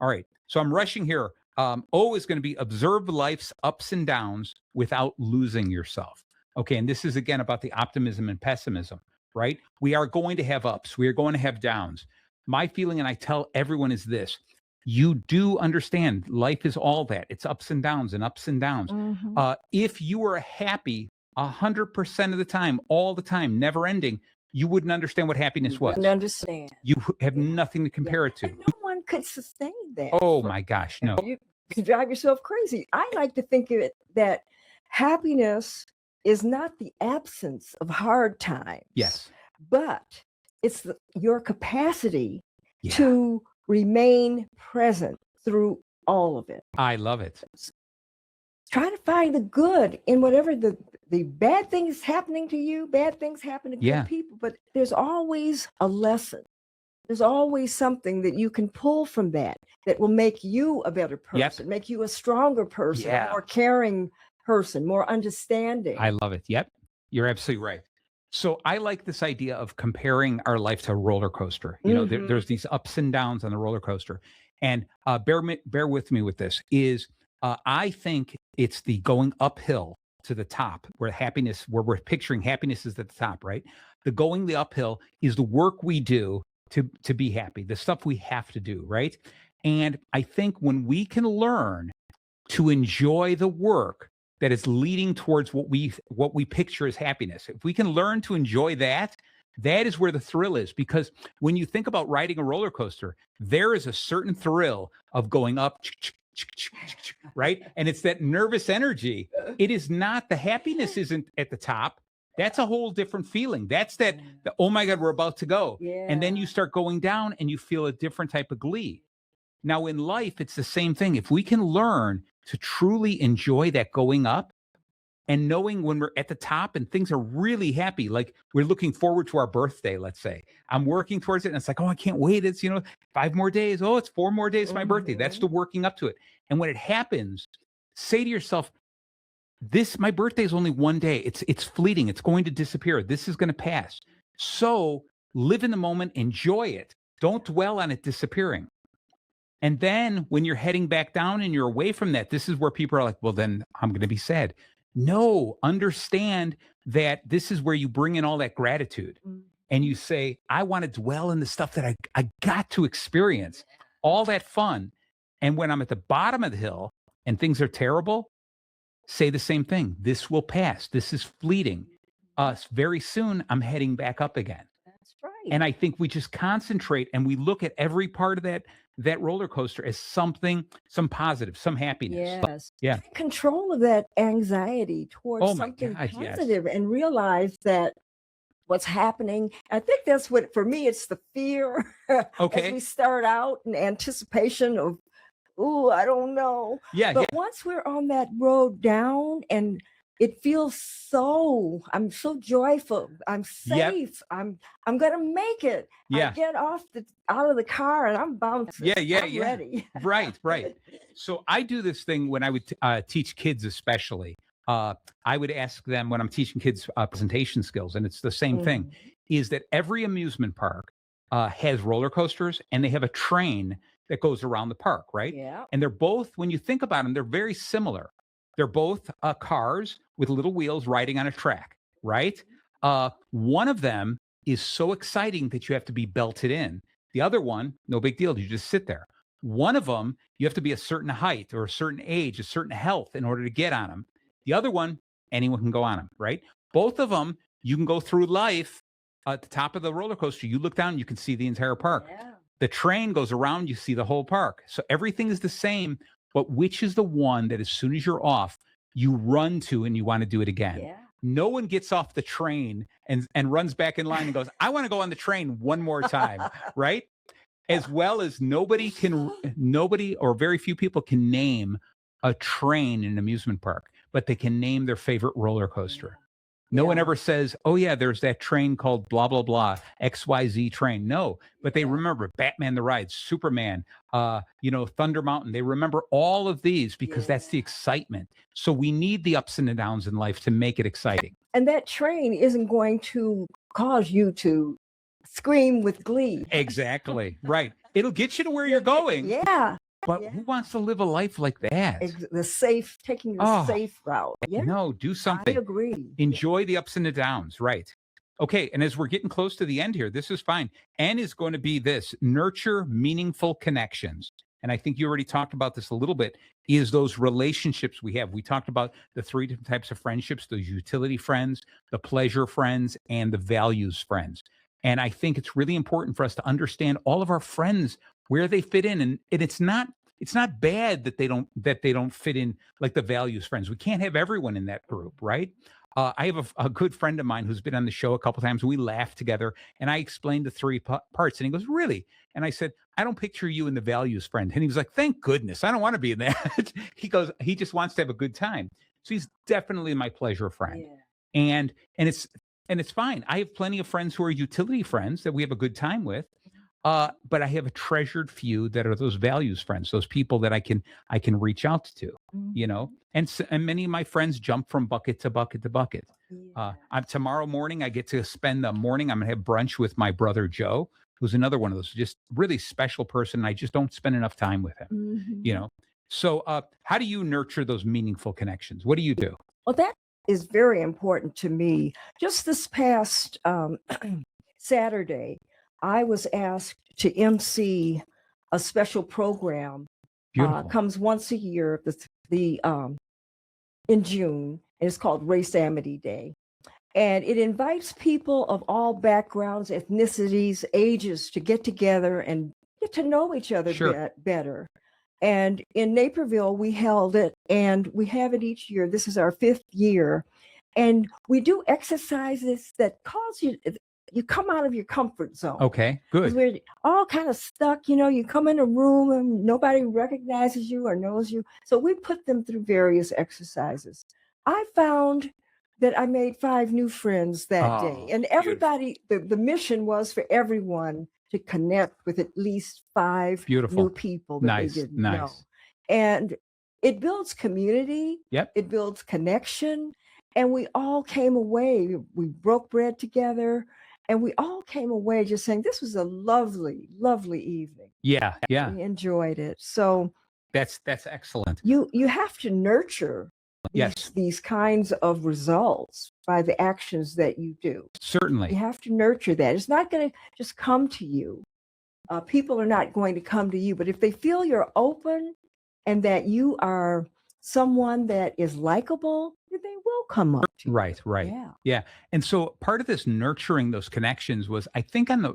All right. So I'm rushing here. O is going to be observe life's ups and downs without losing yourself. Okay. And this is again about the optimism and pessimism, right? We are going to have ups. We are going to have downs. My feeling, and I tell everyone, is this: you do understand life is all that. It's ups and downs and ups and downs. Mm-hmm. If you were happy 100% of the time, all the time, never ending, you wouldn't understand what happiness was. Wouldn't understand. You have nothing to compare it to. And no one could sustain that. Oh my gosh, no. You drive yourself crazy. I like to think of it that happiness is not the absence of hard times. Yes. But it's your capacity to remain present through all of it. I love it. Try to find the good in whatever the bad things happening to you, bad things happen to good people, but there's always a lesson. There's always something that you can pull from that will make you a better person, make you a stronger person, a more caring person, more understanding. I love it. Yep. You're absolutely right. So I like this idea of comparing our life to a roller coaster. You know, there's these ups and downs on the roller coaster, and bear with me with this. I think it's the going uphill to the top where we're picturing happiness is at the top, right? The uphill is the work we do to be happy, the stuff we have to do, right? And I think when we can learn to enjoy the work that is leading towards what we picture as happiness. If we can learn to enjoy that, that is where the thrill is. Because when you think about riding a roller coaster, there is a certain thrill of going up, right? And it's that nervous energy. It is not, the happiness isn't at the top. That's a whole different feeling. That's oh my God, we're about to go. Yeah. And then you start going down and you feel a different type of glee. Now, in life, it's the same thing. If we can learn to truly enjoy that going up and knowing when we're at the top and things are really happy, like we're looking forward to our birthday, let's say. I'm working towards it and it's like, oh, I can't wait. It's, 5 more days. Oh, it's 4 more days to my birthday. That's the working up to it. And when it happens, say to yourself, my birthday is only one day. It's fleeting. It's going to disappear. This is going to pass. So live in the moment, enjoy it. Don't dwell on it disappearing. And then when you're heading back down and you're away from that, this is where people are like, well, then I'm going to be sad. No, understand that this is where you bring in all that gratitude and you say, I want to dwell in the stuff that I got to experience, all that fun. And when I'm at the bottom of the hill and things are terrible, say the same thing. This will pass. This is fleeting. Very soon, I'm heading back up again. That's right. And I think we just concentrate and we look at every part of that roller coaster as some positive, some happiness. Yes. Yeah. Take control of that anxiety towards something positive and realize that what's happening. I think that's what, for me, it's the fear. Okay. As we start out in anticipation of, ooh, I don't know. Yeah. But once we're on that road down and it feels I'm so joyful. I'm safe. Yep. I'm gonna make it. Yeah. I get out of the car and I'm bouncing. I'm ready. Right. So I do this thing when I would teach kids, especially. I would ask them when I'm teaching kids presentation skills, and it's the same thing, is that every amusement park has roller coasters and they have a train that goes around the park, right? Yeah. And they're both, when you think about them, they're very similar. They're both cars with little wheels riding on a track, right? One of them is so exciting that you have to be belted in. The other one, no big deal. You just sit there. One of them, you have to be a certain height or a certain age, a certain health in order to get on them. The other one, anyone can go on them, right? Both of them, you can go through life at the top of the roller coaster. You look down, you can see the entire park. Yeah. The train goes around, you see the whole park. So everything is the same. But which is the one that as soon as you're off, you run to and you want to do it again? Yeah. No one gets off the train and runs back in line and goes, I want to go on the train one more time, right? As well as nobody or very few people can name a train in an amusement park, but they can name their favorite roller coaster. No one ever says, oh, yeah, there's that train called blah, blah, blah, XYZ train. No, but they remember Batman the Ride, Superman, Thunder Mountain. They remember all of these because that's the excitement. So we need the ups and the downs in life to make it exciting. And that train isn't going to cause you to scream with glee. Exactly. Right. It'll get you to where you're going. Yeah. But who wants to live a life like that? Taking the safe route. Yeah. No, do something. I agree. Enjoy the ups and the downs. Right. Okay. And as we're getting close to the end here, this is fine. N is going to be this: nurture meaningful connections. And I think you already talked about this a little bit, is those relationships we have. We talked about the 3 different types of friendships: those utility friends, the pleasure friends, and the values friends. And I think it's really important for us to understand all of our friends, where they fit in. And it's not bad that they don't fit in, like the values friends. We can't have everyone in that group, right? I have a good friend of mine who's been on the show a couple times. We laughed together and I explained the 3 parts and he goes, really? And I said, I don't picture you in the values friend. And he was like, thank goodness. I don't want to be in that. He goes, he just wants to have a good time. So he's definitely my pleasure friend. Yeah. And it's fine. I have plenty of friends who are utility friends that we have a good time with. But I have a treasured few that are those values friends, those people that I can reach out to, Mhm. and many of my friends jump from bucket to bucket to bucket. Yeah. Tomorrow morning I get to spend the morning. I'm gonna have brunch with my brother Joe, who's another one of those just really special person. I just don't spend enough time with him, you Mhm. know. So, how do you nurture those meaningful connections? What do you do? Well, that is very important to me. Just this past Saturday, I was asked to MC a special program. Beautiful. Comes once a year, in June, and it's called Race Amity Day. And it invites people of all backgrounds, ethnicities, ages to get together and get to know each other Sure. better. And in Naperville, we held it, and we have it each year. This is our 5th year. And we do exercises that cause you come out of your comfort zone. Okay, Because good. we're all kind of stuck, you come in a room and nobody recognizes you or knows you. So we put them through various exercises. I found that I made 5 new friends that day. Oh, And beautiful. everybody, the mission was for everyone to connect with at least 5 Beautiful. new people that they Nice, didn't know. nice. And it builds community, Yep. it builds connection. And we all came away, we broke bread together, and we all came away just saying this was a lovely, lovely evening. Yeah, yeah. We enjoyed it. So That's excellent. you have to nurture Yes, these kinds of results by the actions that you do. You certainly. have to nurture that. It's not going to just come to you. People are not going to come to you, but if they feel you're open and that you are someone that is likable, then they will come up to you. Right, right. Yeah. Yeah. And so part of this nurturing those connections was, I think on the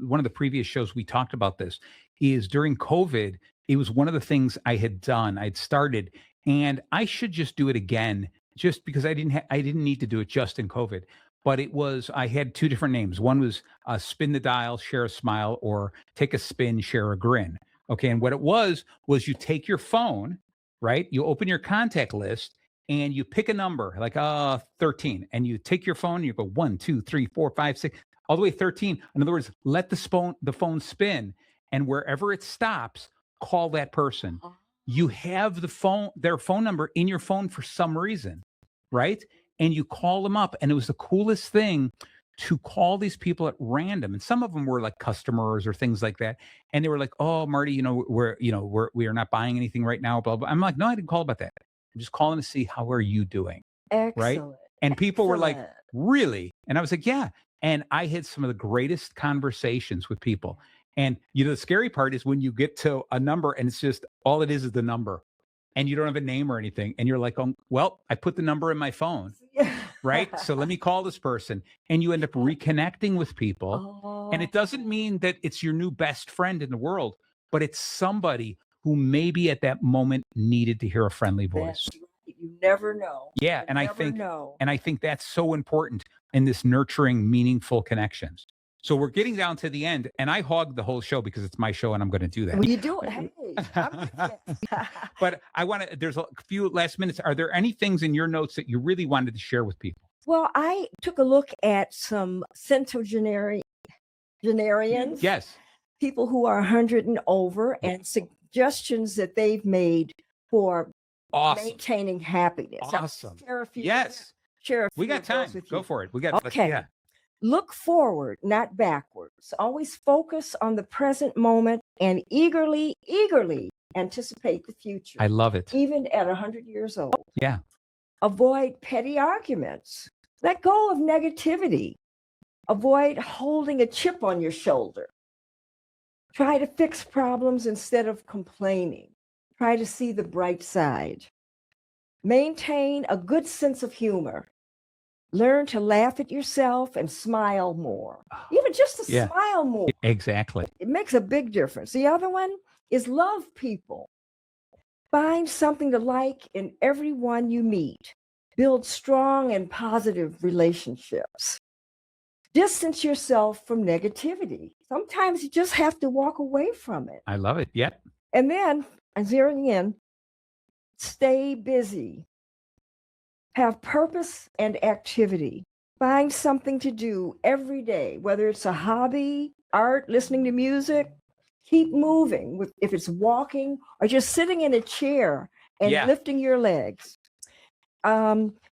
one of the previous shows we talked about this, is during COVID, it was one of the things I had done. I'd started, and I should just do it again, just because I didn't need to do it just in COVID. But it was, I had two different names. One was spin the dial, share a smile, or take a spin, share a grin. Okay. And what it was you take your phone, right? You open your contact list and you pick a number like 13, and you take your phone and you go 1 2 3 4 5 6 all the way 13. In other words, let the phone spin, and wherever it stops, call that person. You have their phone number in your phone for some reason, right? And you call them up, and it was the coolest thing to call these people at random. And some of them were like customers or things like that, and they were like, "Oh, Marty, we are not buying anything right now." Blah blah. I'm like, "No, I didn't call about that. I'm just calling to see how are you doing." Right? Excellent. And people were like, Excellent. "Really?" And I was like, "Yeah." And I had some of the greatest conversations with people. And the scary part is when you get to a number and it's just all it is the number, and you don't have a name or anything. And you're like, "Oh, well, I put the number in my phone, right? So let me call this person." And you end up reconnecting with people. And it doesn't Oh, mean that it's your new best friend in the world, but it's somebody who maybe at that moment needed to hear a friendly voice. that's right. You never know. Yeah, You and I never think know. and I think that's so important in this nurturing meaningful connections. So we're getting down to the end, and I hogged the whole show because it's my show and I'm going to do Well, that. you do it. Hey, I'm with you. But I want to, there's a few last minutes. Are there any things in your notes that you really wanted to share with people? Well, I took a look at some centenarians, Yes. people who are 100 and over, and suggestions that they've made for Awesome. maintaining happiness. I'll Awesome. share a few, Yes. share a We few got of those time. with Go you. for it. We got, Okay. yeah. Look forward, not backwards. Always focus on the present moment and eagerly anticipate the future, I love it. even at 100 years old. Yeah. Avoid petty arguments. Let go of negativity. Avoid holding a chip on your shoulder. Try to fix problems instead of complaining. Try to see the bright side. Maintain a good sense of humor. Learn to laugh at yourself and smile more. Even just to Yeah. smile more. Exactly. It makes a big difference. The other one is love people. Find something to like in everyone you meet. Build strong and positive relationships. Distance yourself from negativity. Sometimes you just have to walk away from it. I love it. Yeah. And then, zeroing in, stay busy. Have purpose and activity. Find something to do every day, whether it's a hobby, art, listening to music. Keep moving. If it's walking or just sitting in a chair and lifting your legs.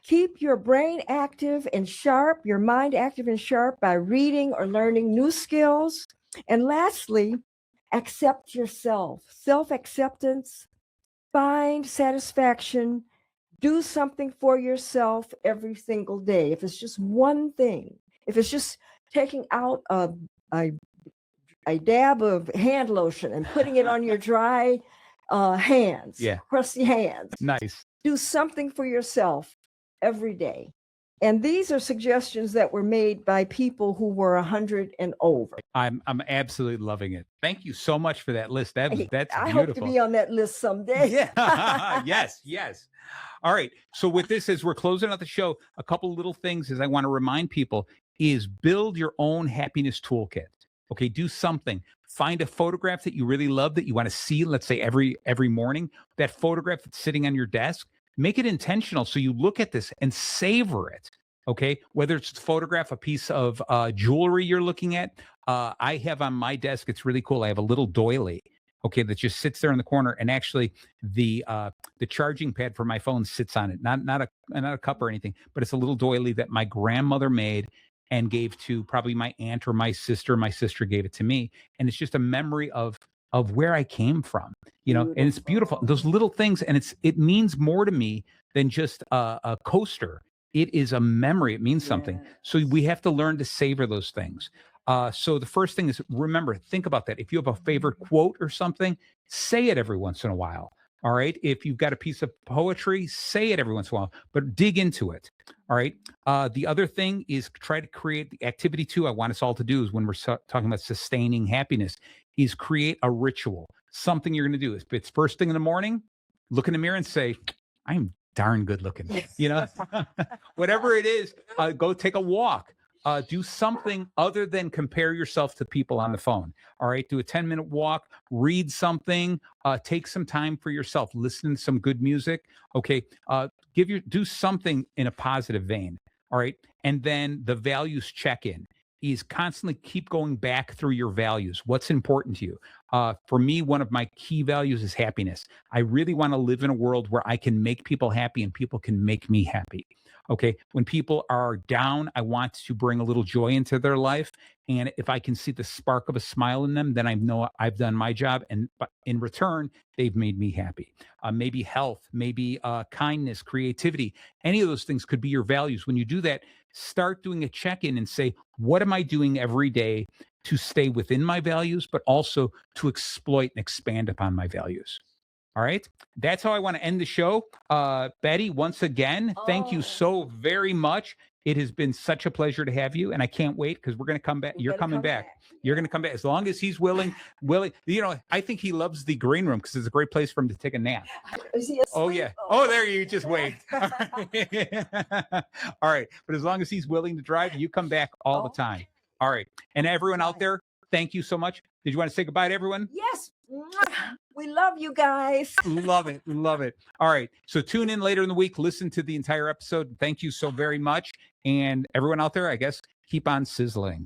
Keep your brain active and sharp, your mind active and sharp by reading or learning new skills. And lastly, accept yourself. Self-acceptance. Find satisfaction. Do something for yourself every single day. If it's just one thing, if it's just taking out a dab of hand lotion and putting it on your dry hands, crusty hands. Nice. Do something for yourself every day. And these are suggestions that were made by people who were 100 and over. I'm absolutely loving it. Thank you so much for that list. That's beautiful. I hope to be on that list someday. Yeah. Yes. All right. So with this, as we're closing out the show, a couple little things as I want to remind people is build your own happiness toolkit. Okay, do something. Find a photograph that you really love that you want to see, let's say every morning. That photograph that's sitting on your desk, make it intentional so you look at this and savor it. Okay, whether it's to photograph a piece of jewelry you're looking at. I have on my desk, it's really cool. I have a little doily, okay, that just sits there in the corner, and actually the charging pad for my phone sits on it. Not a cup or anything, but it's a little doily that my grandmother made and gave to probably my aunt or my sister. My sister gave it to me. And it's just a memory of where I came from, and it's beautiful. Those little things. And it means more to me than just a coaster. It is a memory. It means something. So we have to learn to savor those things. So the first thing is, remember, think about that. If you have a favorite quote or something, say it every once in a while. All right. If you've got a piece of poetry, say it every once in a while, but dig into it. All right. The other thing is try to create the activity too. I want us all to do is when we're talking about sustaining happiness is create a ritual, something you're going to do. If it's first thing in the morning, look in the mirror and say, I'm darn good looking, whatever it is, go take a walk. Do something other than compare yourself to people on the phone. All right. Do a 10-minute walk, read something, take some time for yourself, listen to some good music. Okay. Do something in a positive vein. All right. And then the values check-in is constantly keep going back through your values. What's important to you? For me, one of my key values is happiness. I really want to live in a world where I can make people happy and people can make me happy. Okay. When people are down, I want to bring a little joy into their life. And if I can see the spark of a smile in them, then I know I've done my job. And in return, they've made me happy. Maybe health, maybe kindness, creativity, any of those things could be your values. When you do that, start doing a check-in and say, what am I doing every day to stay within my values, but also to exploit and expand upon my values? All right. That's how I want to end the show. Bette, once again, thank you so very much. It has been such a pleasure to have you. And I can't wait because we're going to come back. You're coming back. You're going to come back as long as he's willing. I think he loves the green room because it's a great place for him to take a nap. Is he asleep? Oh, yeah. Oh, there you just wait. All right. But as long as he's willing to drive, you come back all the time. All right. And everyone out there, thank you so much. Did you want to say goodbye to everyone? Yes. We love you guys. Love it. Love it. All right. So tune in later in the week. Listen to the entire episode. Thank you so very much. And everyone out there, I guess, keep on sizzling.